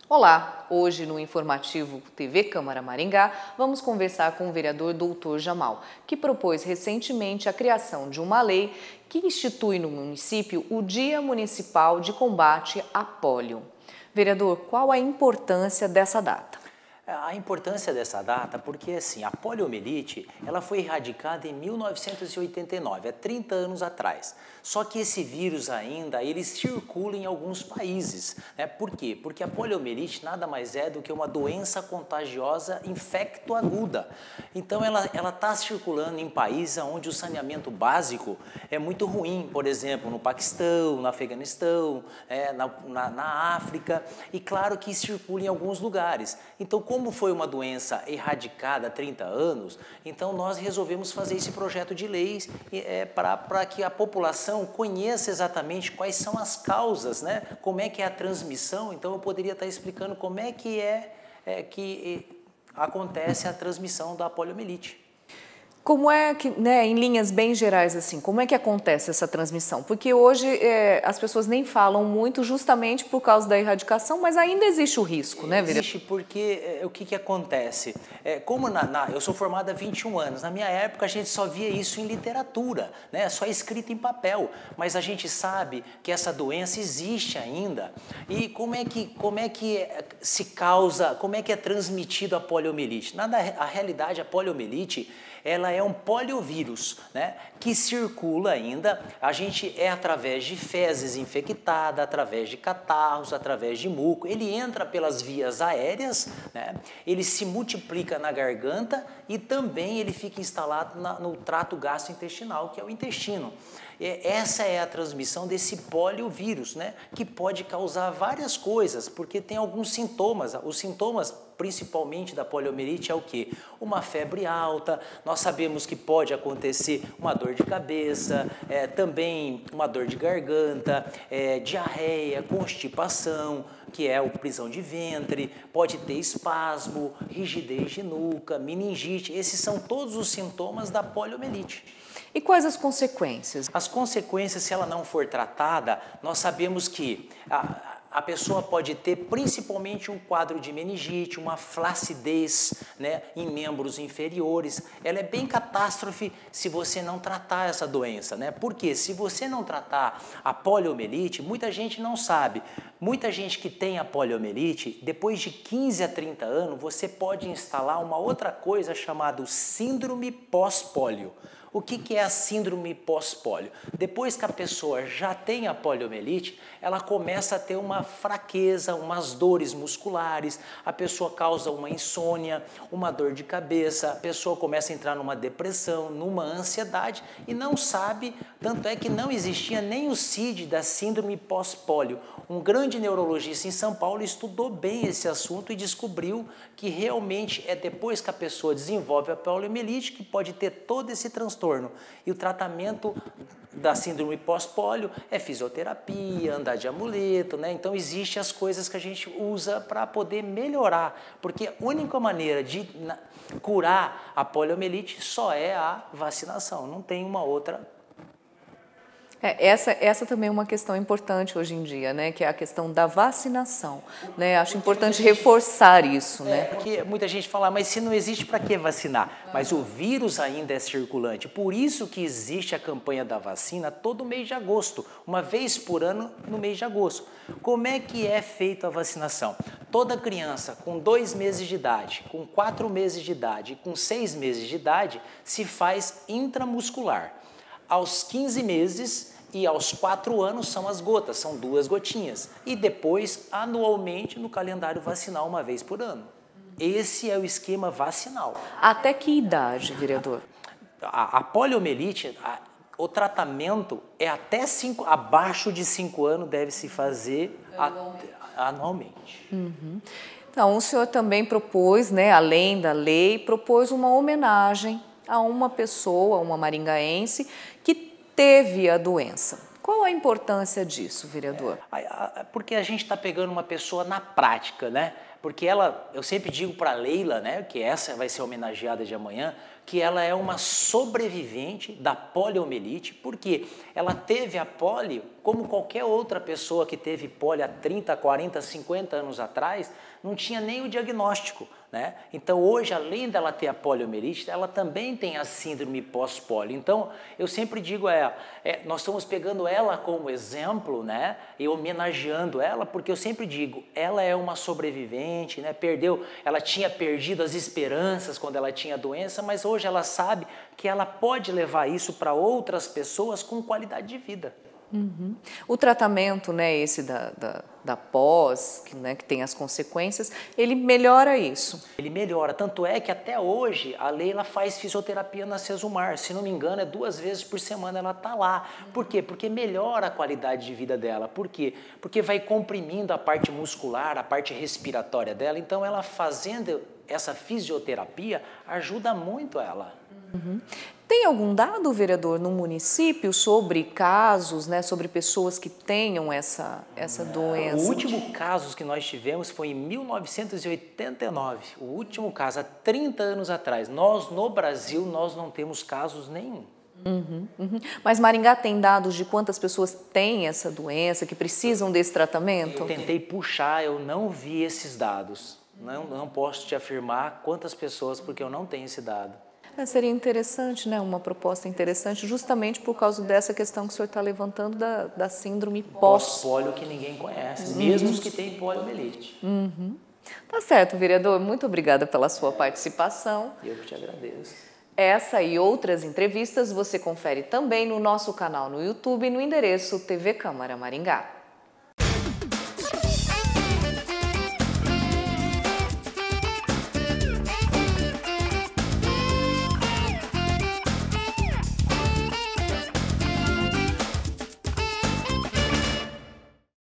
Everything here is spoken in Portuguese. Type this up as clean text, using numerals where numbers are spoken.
Olá, hoje no informativo TV Câmara Maringá, vamos conversar com o vereador Doutor Jamal, que propôs recentemente a criação de uma lei que institui no município o Dia Municipal de Combate à Pólio. Vereador, qual a importância dessa data? A importância dessa data porque assim, a poliomielite ela foi erradicada em 1989, há 30 anos atrás. Só que esse vírus ainda, ele circula em alguns países. Né? Por quê? Porque a poliomielite nada mais é do que uma doença contagiosa infecto-aguda. Então ela está circulando em países onde o saneamento básico é muito ruim, por exemplo, no Paquistão, no Afeganistão, na África, e claro que circula em alguns lugares. Então, como foi uma doença erradicada há 30 anos, então nós resolvemos fazer esse projeto de leis para que a população conheça exatamente quais são as causas, né? Como é que é a transmissão. Então eu poderia estar explicando como é que acontece a transmissão da poliomielite. Como é que, em linhas bem gerais, assim, como é que acontece essa transmissão? Porque hoje as pessoas nem falam muito justamente por causa da erradicação, mas ainda existe o risco, né, vereador? Existe porque o que acontece? Como eu sou formado há 21 anos, na minha época a gente só via isso em literatura, né, só escrito em papel, mas a gente sabe que essa doença existe ainda. E como é que se causa, como é que é transmitido a poliomielite? A realidade, a poliomielite, ela é um poliovírus, né, que circula ainda, através de fezes infectadas, através de catarros, através de muco, ele entra pelas vias aéreas, né, ele se multiplica na garganta e também ele fica instalado no trato gastrointestinal, que é o intestino. Essa é a transmissão desse poliovírus, né, que pode causar várias coisas, porque tem alguns sintomas. Os sintomas principalmente da poliomielite é o quê? Uma febre alta, nós sabemos que pode acontecer uma dor de cabeça, também uma dor de garganta, diarreia, constipação, que é a prisão de ventre, pode ter espasmo, rigidez de nuca, meningite. Esses são todos os sintomas da poliomielite. E quais as consequências? As consequências, se ela não for tratada, nós sabemos que a pessoa pode ter principalmente um quadro de meningite, uma flacidez, né, em membros inferiores. Ela é bem catástrofe se você não tratar essa doença, né? Porque se você não tratar a poliomielite, muita gente não sabe. Muita gente que tem a poliomielite, depois de 15 a 30 anos, você pode instalar uma outra coisa chamada síndrome pós-pólio. O que é a síndrome pós-pólio? Depois que a pessoa já tem a poliomielite, ela começa a ter uma fraqueza, umas dores musculares, a pessoa causa uma insônia, uma dor de cabeça, a pessoa começa a entrar numa depressão, numa ansiedade e não sabe, tanto é que não existia nem o CID da síndrome pós-pólio. Um grande neurologista em São Paulo estudou bem esse assunto e descobriu que realmente é depois que a pessoa desenvolve a poliomielite que pode ter todo esse transtorno. E o tratamento da síndrome pós-pólio é fisioterapia, andar de amuleto, né? Então existem as coisas que a gente usa para poder melhorar, porque a única maneira de curar a poliomielite só é a vacinação, não tem uma outra. Essa também é uma questão importante hoje em dia, né? Que é a questão da vacinação, né? Acho importante reforçar isso, né? Porque muita gente fala, mas se não existe, para que vacinar? Mas o vírus ainda é circulante, por isso que existe a campanha da vacina todo mês de agosto, uma vez por ano no mês de agosto. Como é que é feita a vacinação? Toda criança com 2 meses de idade, com 4 meses de idade e com 6 meses de idade se faz intramuscular. Aos 15 meses e aos 4 anos são as gotas, são 2 gotinhas. E depois, anualmente, no calendário vacinal, uma vez por ano. Esse é o esquema vacinal. Até que idade, vereador? A poliomielite, o tratamento é abaixo de 5 anos, deve se fazer anualmente. Uhum. Então, o senhor também propôs, né, além da lei, propôs uma homenagem a uma pessoa, uma maringaense, que teve a doença. Qual a importância disso, vereador? Porque a gente está pegando uma pessoa na prática, né? porque ela, eu sempre digo para a Leila, né, que essa vai ser homenageada de amanhã, que ela é uma sobrevivente da poliomielite, porque ela teve a polio como qualquer outra pessoa que teve polio há 30, 40, 50 anos atrás, não tinha nem o diagnóstico, né? Então hoje, além dela ter a poliomielite, ela também tem a síndrome pós-polio. Então eu sempre digo, nós estamos pegando ela como exemplo, né? E homenageando ela, porque eu sempre digo, ela é uma sobrevivente, né? Ela tinha perdido as esperanças quando ela tinha a doença, mas hoje ela sabe que ela pode levar isso para outras pessoas com qualidade de vida. Uhum. O tratamento, né, esse da pós, que tem as consequências, ele melhora isso? Ele melhora, tanto é que até hoje a Leila faz fisioterapia na Sesumar, se não me engano 2 vezes por semana ela está lá. Por quê? Porque melhora a qualidade de vida dela. Por quê? Porque vai comprimindo a parte muscular, a parte respiratória dela, então ela fazendo essa fisioterapia ajuda muito ela. Uhum. Tem algum dado, vereador, no município sobre casos, né, sobre pessoas que tenham essa doença? O último caso que nós tivemos foi em 1989, o último caso, há 30 anos atrás. Nós, no Brasil, nós não temos casos nenhum. Uhum. Mas Maringá tem dados de quantas pessoas têm essa doença, que precisam desse tratamento? Eu tentei puxar, eu não vi esses dados. Não posso te afirmar quantas pessoas, porque eu não tenho esse dado. Seria interessante, né? Uma proposta interessante, justamente por causa dessa questão que o senhor está levantando da síndrome pós-polio, que ninguém conhece, mesmo os que têm poliomielite. Tá certo, vereador. Muito obrigada pela sua participação. Eu que te agradeço. Essa e outras entrevistas você confere também no nosso canal no YouTube, no endereço TV Câmara Maringá.